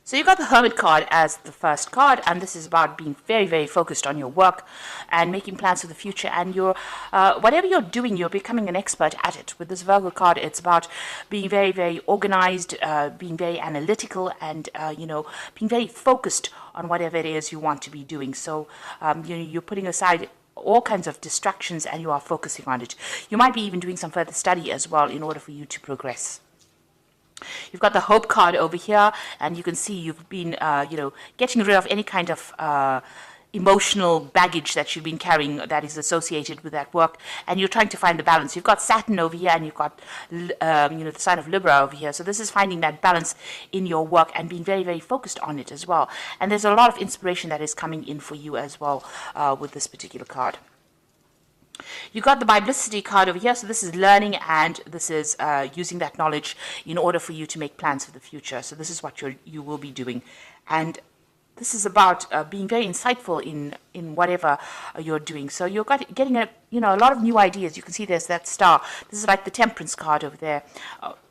So you got the Hermit card as the first card, and this is about being very, very focused on your work and making plans for the future. And whatever you're doing, you're becoming an expert at it. With this Virgo card, it's about being very, very organized, being very analytical, and being very focused on whatever it is you want to be doing. So you're putting aside all kinds of distractions and you are focusing on it. You might be even doing some further study as well in order for you to progress. You've got the Hope card over here, and you can see you've been, getting rid of any kind of emotional baggage that you've been carrying that is associated with that work, and you're trying to find the balance. You've got Saturn over here, and you've got, the sign of Libra over here. So this is finding that balance in your work and being very, very focused on it as well. And there's a lot of inspiration that is coming in for you as well with this particular card. You got the Biblicity card over here, so this is learning, and this is using that knowledge in order for you to make plans for the future. So this is what you will be doing, and this is about being very insightful in whatever you're doing. So you're getting a lot of new ideas. You can see there's that star. This is like the Temperance card over there.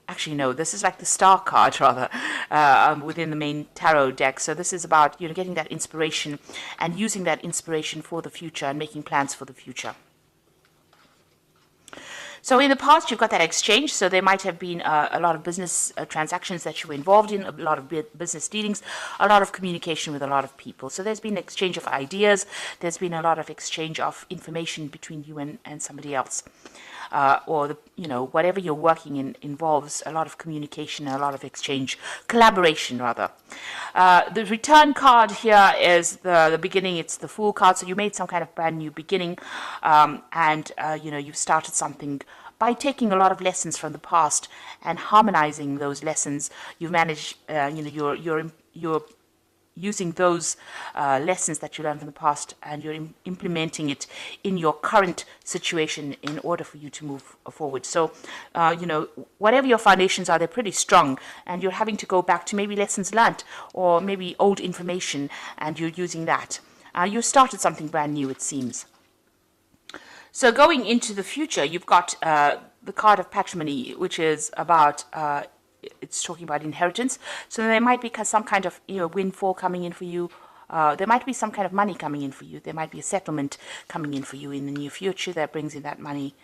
Actually, no, this is like the Star card, rather, within the main tarot deck. So this is about getting that inspiration and using that inspiration for the future and making plans for the future. So in the past, you've got that exchange. So there might have been a lot of business transactions that you were involved in, a lot of business dealings, a lot of communication with a lot of people. So there's been an exchange of ideas. There's been a lot of exchange of information between you and somebody else. Whatever you're working in involves a lot of communication, a lot of exchange, collaboration rather. The Return card here is the beginning. It's the Fool card. So you made some kind of brand new beginning, you've started something by taking a lot of lessons from the past and harmonizing those lessons. You've managed, you're using those lessons that you learned from the past, and you're implementing it in your current situation in order for you to move forward. So, whatever your foundations are, they're pretty strong, and you're having to go back to maybe lessons learned or maybe old information, and you're using that. You started something brand new, it seems. So going into the future, you've got the card of Patrimony, which is about it's talking about inheritance. So there might be some kind of windfall coming in for you. There might be some kind of money coming in for you. There might be a settlement coming in for you in the near future that brings in that money.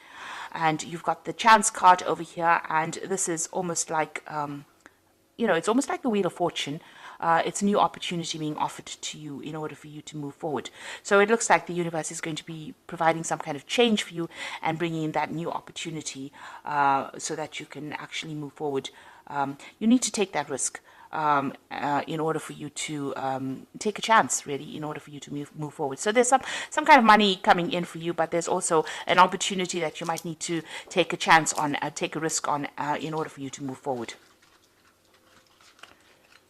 And you've got the Chance card over here, and this is almost like it's almost like the Wheel of Fortune. It's a new opportunity being offered to you in order for you to move forward. So it looks like the universe is going to be providing some kind of change for you and bringing in that new opportunity so that you can actually move forward. You need to take that risk in order for you to take a chance, really, in order for you to move forward. So there's some kind of money coming in for you, but there's also an opportunity that you might need to take a chance on, take a risk on in order for you to move forward.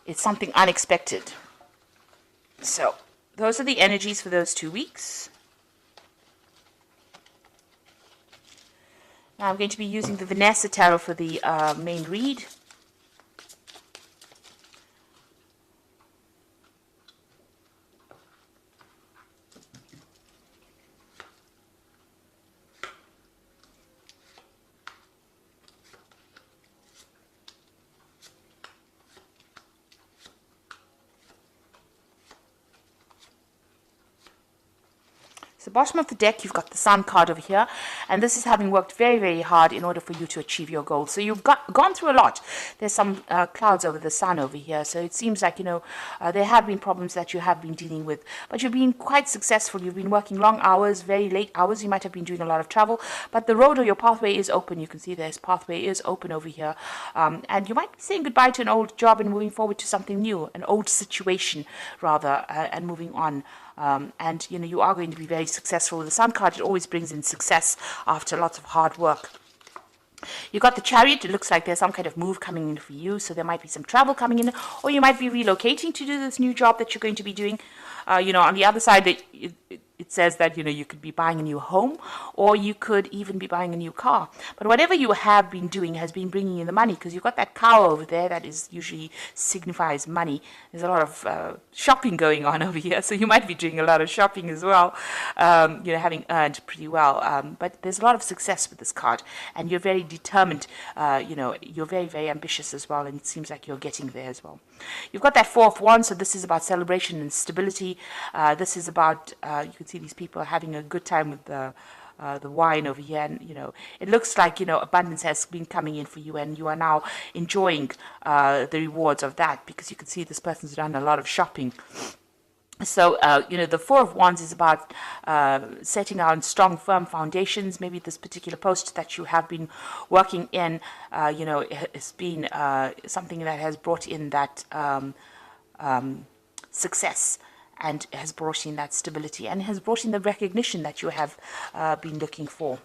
It's something unexpected. So those are the energies for those 2 weeks. Now I'm going to be using the Vanessa Tarot for the main read. The bottom of the deck, you've got the Sun card over here, and this is having worked very, very hard in order for you to achieve your goals. So you've gone through a lot. There's some clouds over the Sun over here, so it seems like there have been problems that you have been dealing with, but you've been quite successful. You've been working long hours, very late hours. You might have been doing a lot of travel, but the road or your pathway is open. You can see this pathway is open over here, and you might be saying goodbye to an old job and moving forward to something new, an old situation rather, and moving on. You are going to be very successful. The Sun card, it always brings in success after lots of hard work. You got the Chariot. It looks like there's some kind of move coming in for you, so there might be some travel coming in, or you might be relocating to do this new job that you're going to be doing. On the other side, it it says that, you could be buying a new home, or you could even be buying a new car. But whatever you have been doing has been bringing in the money, because you've got that cow over there that is usually signifies money. There's a lot of shopping going on over here, so you might be doing a lot of shopping as well, having earned pretty well. But there's a lot of success with this card, and you're very determined. You're very, very ambitious as well, and it seems like you're getting there as well. You've got that Four of Wands, so this is about celebration and stability. This is about, you can see these people are having a good time with the wine over here, and it looks like abundance has been coming in for you, and you are now enjoying the rewards of that, because you can see this person's done a lot of shopping. So, the Four of Wands is about setting out strong, firm foundations. Maybe this particular post that you have been working in, it's been something that has brought in that success, and has brought in that stability, and has brought in the recognition that you have been looking for.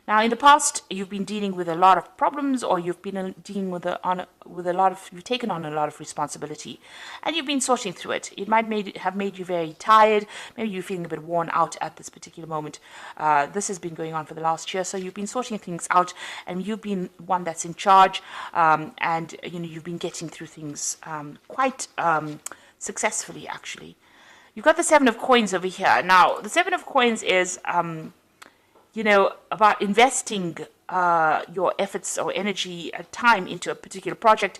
Now, in the past, you've been dealing with a lot of problems, or you've been dealing with you've taken on a lot of responsibility, and you've been sorting through it. It might have made you very tired. Maybe you're feeling a bit worn out at this particular moment. This has been going on for the last year, so you've been sorting things out, and you've been one that's in charge, and you've been getting through things quite successfully, actually. You've got the Seven of Coins over here. Now, the Seven of Coins is about investing your efforts or energy, time into a particular project,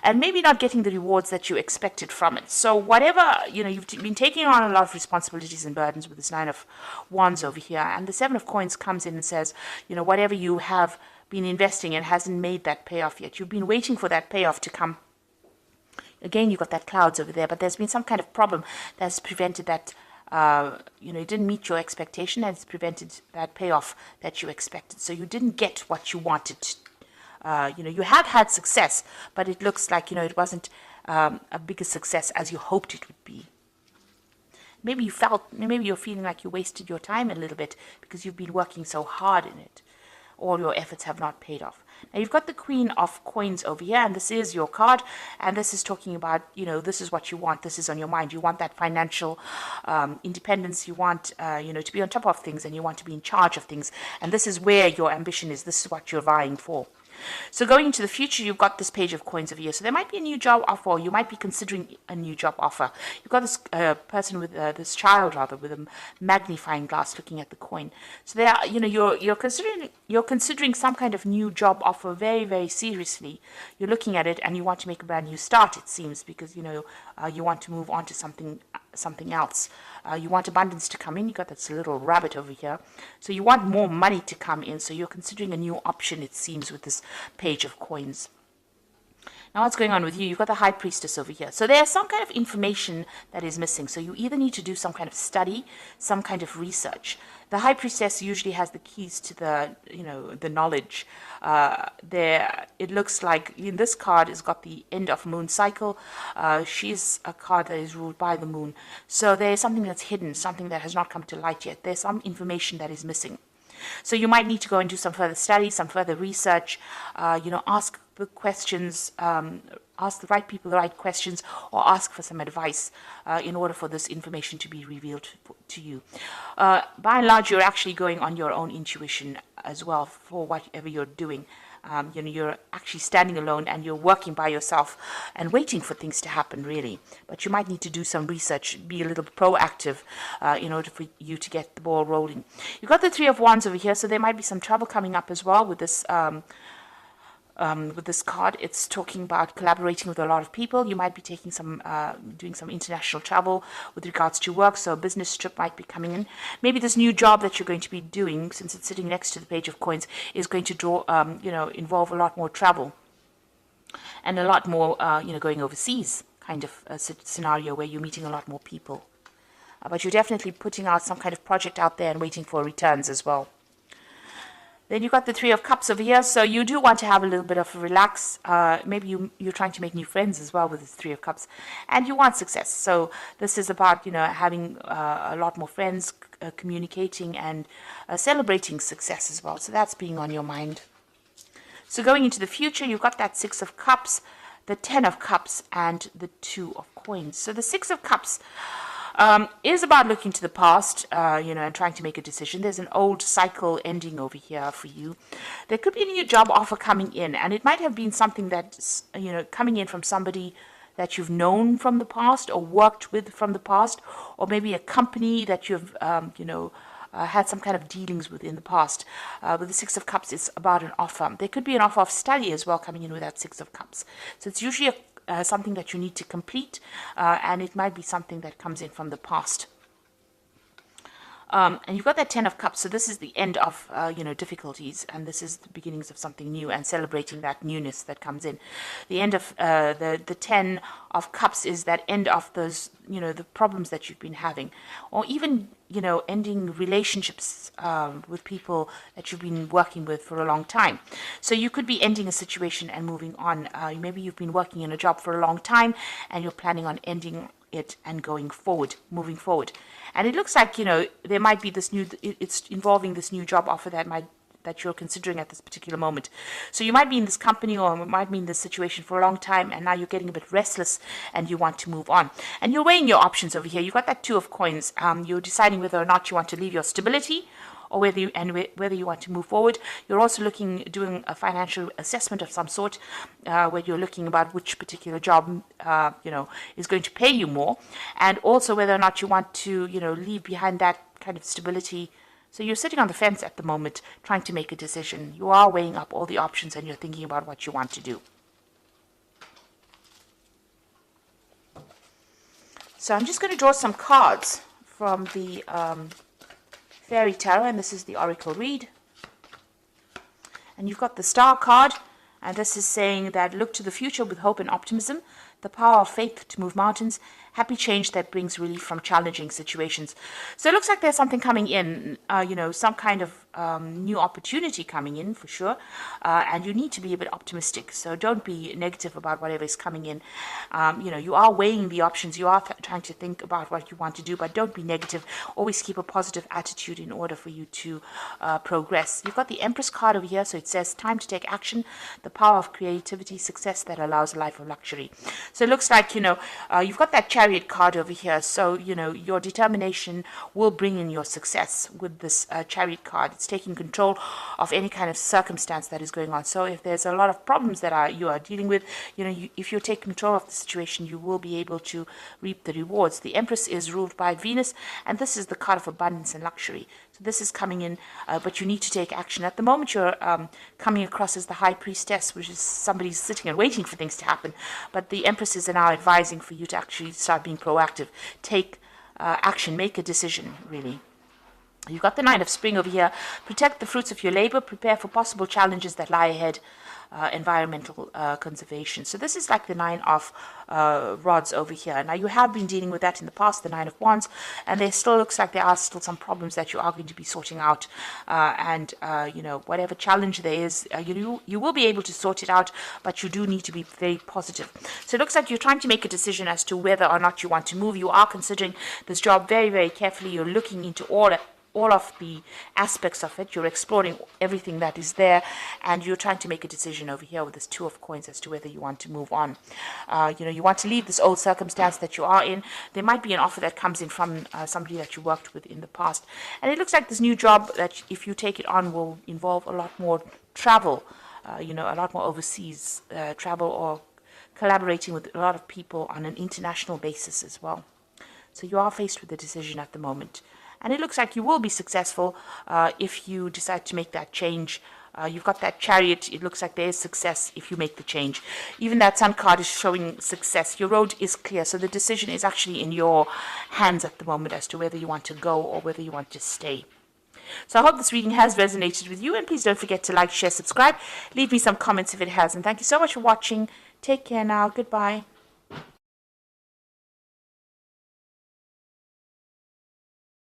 and maybe not getting the rewards that you expected from it. So whatever, you've been taking on a lot of responsibilities and burdens with this Nine of Wands over here, and the Seven of Coins comes in and says, whatever you have been investing in hasn't made that payoff yet. You've been waiting for that payoff to come. Again, you've got that clouds over there, but there's been some kind of problem that's prevented that. It didn't meet your expectation, and it's prevented that payoff that you expected. So you didn't get what you wanted. You have had success, but it looks like, it wasn't a bigger success as you hoped it would be. Maybe you're feeling like you wasted your time a little bit because you've been working so hard in it. All your efforts have not paid off. Now, you've got the Queen of Coins over here, and this is your card, and this is talking about, this is what you want, this is on your mind. You want that financial independence, you want, to be on top of things, and you want to be in charge of things, and this is where your ambition is, this is what you're vying for. So going into the future, you've got this Page of Coins over here. So there might be a new job offer, or you might be considering a new job offer. You've got this person with this child, rather, with a magnifying glass looking at the coin. So there, you're considering some kind of new job offer very, very seriously. You're looking at it, and you want to make a brand new start, it seems, because you want to move on to something else. You want abundance to come in. You got this little rabbit over here. So you want more money to come in. So you're considering a new option, it seems, with this Page of Coins. Now, what's going on with you? You've got the High Priestess over here. So there's some kind of information that is missing. So you either need to do some kind of study, some kind of research. The High Priestess usually has the keys to the knowledge. It looks like in this card has got the end of moon cycle. She's a card that is ruled by the moon. So there's something that's hidden, something that has not come to light yet. There's some information that is missing. So you might need to go and do some further study, some further research, ask the questions, ask the right people the right questions, or ask for some advice in order for this information to be revealed to you. By and large, you're actually going on your own intuition as well for whatever you're doing. You're actually standing alone, and you're working by yourself and waiting for things to happen, really. But you might need to do some research, be a little proactive in order for you to get the ball rolling. You've got the Three of Wands over here, so there might be some trouble coming up as well with this card. It's talking about collaborating with a lot of people. You might be taking doing some international travel with regards to work, so a business trip might be coming in. Maybe this new job that you're going to be doing, since it's sitting next to the Page of Coins, is going to involve a lot more travel and a lot more, going overseas kind of a scenario where you're meeting a lot more people. But you're definitely putting out some kind of project out there and waiting for returns as well. Then you've got the Three of Cups over here, so you do want to have a little bit of a relax. Maybe you're trying to make new friends as well with the Three of Cups, and you want success. So this is about having a lot more friends, communicating, and celebrating success as well. So that's being on your mind. So going into the future, you've got that Six of Cups, the Ten of Cups, and the Two of Coins. So the Six of Cups, Is about looking to the past, and trying to make a decision. There's an old cycle ending over here for you. There could be a new job offer coming in, and it might have been something that's, coming in from somebody that you've known from the past or worked with from the past, or maybe a company that you've, had some kind of dealings with in the past. With the Six of Cups, it's about an offer. There could be an offer of study as well coming in with that Six of Cups. So it's usually something that you need to complete, and it might be something that comes in from the past. And you've got that Ten of Cups, so this is the end of, difficulties, and this is the beginnings of something new and celebrating that newness that comes in. The end of the Ten of Cups is that end of those, the problems that you've been having, or even, ending relationships with people that you've been working with for a long time. So you could be ending a situation and moving on. Maybe you've been working in a job for a long time, and you're planning on ending it and moving forward. And it looks like, there might be it's involving this new job offer that you're considering at this particular moment. So you might be in this company or might be in this situation for a long time, and now you're getting a bit restless and you want to move on. And you're weighing your options over here. You've got that Two of Coins. You're deciding whether or not you want to leave your stability, or whether you want to move forward. You're also doing a financial assessment of some sort, where you're looking about which particular job, is going to pay you more, and also whether or not you want to, leave behind that kind of stability. So you're sitting on the fence at the moment, trying to make a decision. You are weighing up all the options, and you're thinking about what you want to do. So I'm just going to draw some cards from the Fairy Tarot, and this is the Oracle read. And you've got the Star card, and this is saying that look to the future with hope and optimism, the power of faith to move mountains, happy change that brings relief from challenging situations. So it looks like there's something coming in, some kind of new opportunity coming in for sure, and you need to be a bit optimistic. So don't be negative about whatever is coming in. You are weighing the options. You are trying to think about what you want to do, but don't be negative. Always keep a positive attitude in order for you to progress. You've got the Empress card over here, so it says time to take action, the power of creativity, success that allows a life of luxury. So it looks like, you've got that Chariot card over here. So, your determination will bring in your success with this Chariot card. It's taking control of any kind of circumstance that is going on. So if there's a lot of problems that you are dealing with, if you take control of the situation, you will be able to reap the rewards. The Empress is ruled by Venus, and this is the card of abundance and luxury. So this is coming in, but you need to take action. At the moment, you're coming across as the High Priestess, which is somebody sitting and waiting for things to happen. But the Empress is now advising for you to actually start being proactive. Take action, make a decision, really. You've got the Nine of Spring over here. Protect the fruits of your labor. Prepare for possible challenges that lie ahead. Environmental conservation. So this is like the Nine of Rods over here. Now you have been dealing with that in the past, the Nine of Wands, and there still looks like there are still some problems that you are going to be sorting out. Whatever challenge there is, you will be able to sort it out, but you do need to be very positive. So it looks like you're trying to make a decision as to whether or not you want to move. You are considering this job very, very carefully. You're looking into all of the aspects of it. You're exploring everything that is there, and you're trying to make a decision over here with this Two of Coins as to whether you want to move on. You want to leave this old circumstance that you are in. There might be an offer that comes in from somebody that you worked with in the past, and it looks like this new job that if you take it on will involve a lot more travel, a lot more overseas travel, or collaborating with a lot of people on an international basis as well. So you are faced with a decision at the moment. And it looks like you will be successful if you decide to make that change. You've got that Chariot. It looks like there is success if you make the change. Even that Sun card is showing success. Your road is clear. So the decision is actually in your hands at the moment as to whether you want to go or whether you want to stay. So I hope this reading has resonated with you. And please don't forget to like, share, subscribe. Leave me some comments if it has. And thank you so much for watching. Take care now. Goodbye.